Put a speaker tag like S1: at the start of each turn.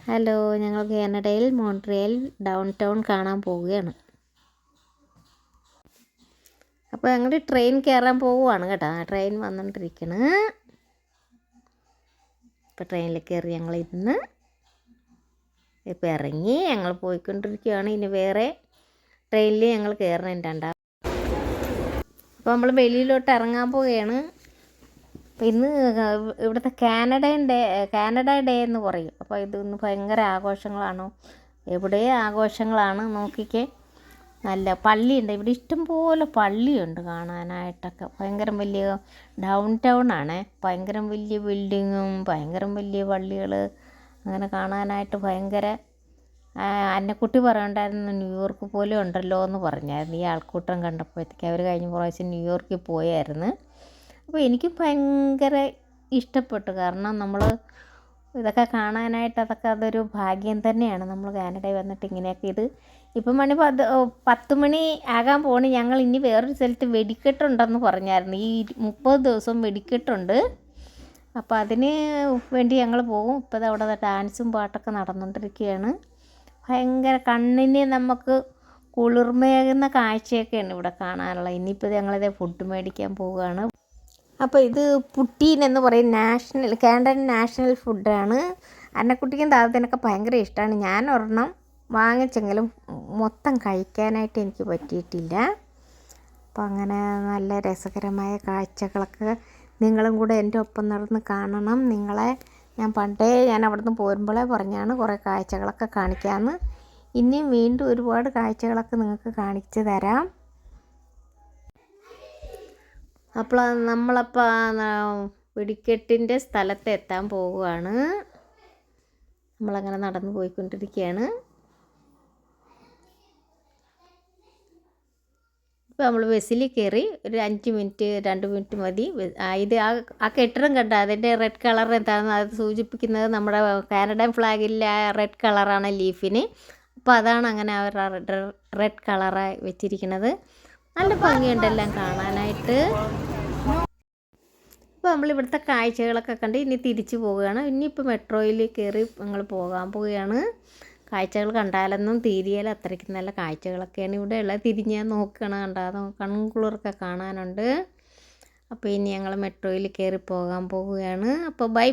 S1: Hello, ഞങ്ങൾ കാനഡയിൽ Montreal down town കാണാൻ പോവുകയാണ്. അപ്പോൾ ഞങ്ങൾ ട്രെയിൻ കയറാൻ പോവുകയാണ് കേട്ടോ. ട്രെയിൻ വന്നുകൊണ്ടിരിക്കണ്. ഇപ്പോൾ ട്രെയിനിൽ കയറി ഞങ്ങൾ ഇരുന്ന് ഇപ്പോൾ ഇറങ്ങി ഞങ്ങൾ പോയിക്കൊണ്ടിരിക്കുകയാണ്. ഇനി വേറെ ട്രെയിനിൽ ഞങ്ങൾ കയറുന്നുണ്ടാ. അപ്പോൾ നമ്മൾ വെളിയിലോട്ട് ഇറങ്ങാൻ പോവുകയാണ്. അപ്പോൾ ഇന്ന് ഇവിടുത്തെ കാനഡ ഡേ എന്ന് പറയും. അപ്പോൾ ഇന്ന് ഭയങ്കര ആഘോഷങ്ങളാണ്. എവിടെ ആഘോഷങ്ങളാണ് നോക്കിക്കേ. നല്ല പള്ളിയുണ്ട് ഇവിടെ, ഇഷ്ടംപോലെ പള്ളിയുണ്ട് കാണാനായിട്ടൊക്കെ. ഭയങ്കര വലിയ ഡൗൺ ടൗൺ ആണ്. ഭയങ്കര വലിയ ബിൽഡിങ്ങും ഭയങ്കര വലിയ പള്ളികൾ അങ്ങനെ കാണാനായിട്ട് ഭയങ്കര. അന്നക്കുട്ടി പറയണ്ടായിരുന്നു ന്യൂയോർക്ക് പോലെ ഉണ്ടല്ലോ എന്ന് പറഞ്ഞായിരുന്നു ഈ ആൾക്കൂട്ടം കണ്ടപ്പോഴത്തേക്ക്. അവർ കഴിഞ്ഞ പ്രാവശ്യം ന്യൂയോർക്കിൽ പോയായിരുന്നു. അപ്പോൾ എനിക്ക് ഭയങ്കര ഇഷ്ടപ്പെട്ടു. കാരണം നമ്മൾ ഇതൊക്കെ കാണാനായിട്ട് അതൊരു ഭാഗ്യം തന്നെയാണ്. നമ്മൾ കാനഡയിൽ വന്നിട്ട് ഇങ്ങനെയൊക്കെ ഇപ്പം 10 മണി ആകാൻ പോണി. ഞങ്ങൾ ഇനി വേറൊരു സ്ഥലത്ത് വെടിക്കെട്ടുണ്ടെന്ന് പറഞ്ഞായിരുന്നു. ഈ 30 ദിവസം വെടിക്കെട്ടുണ്ട്. അപ്പോൾ അതിന് വേണ്ടി ഞങ്ങൾ പോകും. ഇപ്പോൾ അവിടെ ഡാൻസും പാട്ടൊക്കെ നടന്നുകൊണ്ടിരിക്കുകയാണ്. ഭയങ്കര കണ്ണിന് നമുക്ക് കുളിർമയേകുന്ന കാഴ്ചയൊക്കെയാണ് ഇവിടെ കാണാനുള്ളത്. ഇനിയിപ്പോൾ ഞങ്ങളിത് ഫുഡ് മേടിക്കാൻ പോവുകയാണ്. അപ്പോൾ ഇത് പുട്ടീൻ എന്ന് പറയും. കാനഡൻ നാഷണൽ ഫുഡാണ്. അന്നക്കുട്ടിക്കും താഴത്തിനൊക്കെ ഭയങ്കര ഇഷ്ടമാണ്. ഞാൻ ഒരെണ്ണം വാങ്ങിച്ചെങ്കിലും മൊത്തം കഴിക്കാനായിട്ട് എനിക്ക് പറ്റിയിട്ടില്ല. അപ്പോൾ അങ്ങനെ നല്ല രസകരമായ കാഴ്ചകളൊക്കെ നിങ്ങളും കൂടെ എൻ്റെ ഒപ്പം നടന്ന് കാണണം. ഞാൻ അവിടുന്ന് പോരുമ്പോഴേ പറഞ്ഞാണ് കുറേ കാഴ്ചകളൊക്കെ കാണിക്കാമെന്ന്. ഇനിയും വീണ്ടും ഒരുപാട് കാഴ്ചകളൊക്കെ നിങ്ങൾക്ക് കാണിച്ചു തരാം. അപ്പോൾ വെടിക്കെട്ടിൻ്റെ സ്ഥലത്ത് എത്താൻ പോവുകയാണ്. നമ്മളങ്ങനെ നടന്നു പോയിക്കൊണ്ടിരിക്കുകയാണ്. ഇപ്പോൾ നമ്മൾ ബസ്സിൽ കയറി ഒരു 2 മിനിറ്റ് മതി. ഇത് ആ കെട്ടിടം കണ്ട അതിൻ്റെ റെഡ് കളർ എന്താണെന്ന് അത് സൂചിപ്പിക്കുന്നത് നമ്മുടെ കാനഡൻ ഫ്ലാഗിലെ റെഡ് കളറാണ് ലീഫിന്. അപ്പോൾ അതാണ് അങ്ങനെ അവർ റെഡ് കളറായി വെച്ചിരിക്കുന്നത്. നല്ല ഭംഗിയുണ്ടെല്ലാം കാണാനായിട്ട്. അപ്പോൾ നമ്മളിവിടുത്തെ കാഴ്ചകളൊക്കെ കണ്ട് ഇനി തിരിച്ചു പോവുകയാണ്. ഇനിയിപ്പോൾ മെട്രോയിൽ കയറി ഞങ്ങൾ പോകാൻ പോവുകയാണ്. കാഴ്ചകൾ കണ്ടാലൊന്നും തീരിയല്ല, അത്രയ്ക്ക് നല്ല കാഴ്ചകളൊക്കെയാണ് ഇവിടെ ഉള്ളത്. തിരിഞ്ഞാൽ നോക്കണം, കൺകുളിർക്കെ കാണാനുണ്ട്. അപ്പോൾ ഇനി ഞങ്ങൾ മെട്രോയിൽ കയറി പോകാൻ പോവുകയാണ്. അപ്പോൾ ബൈ.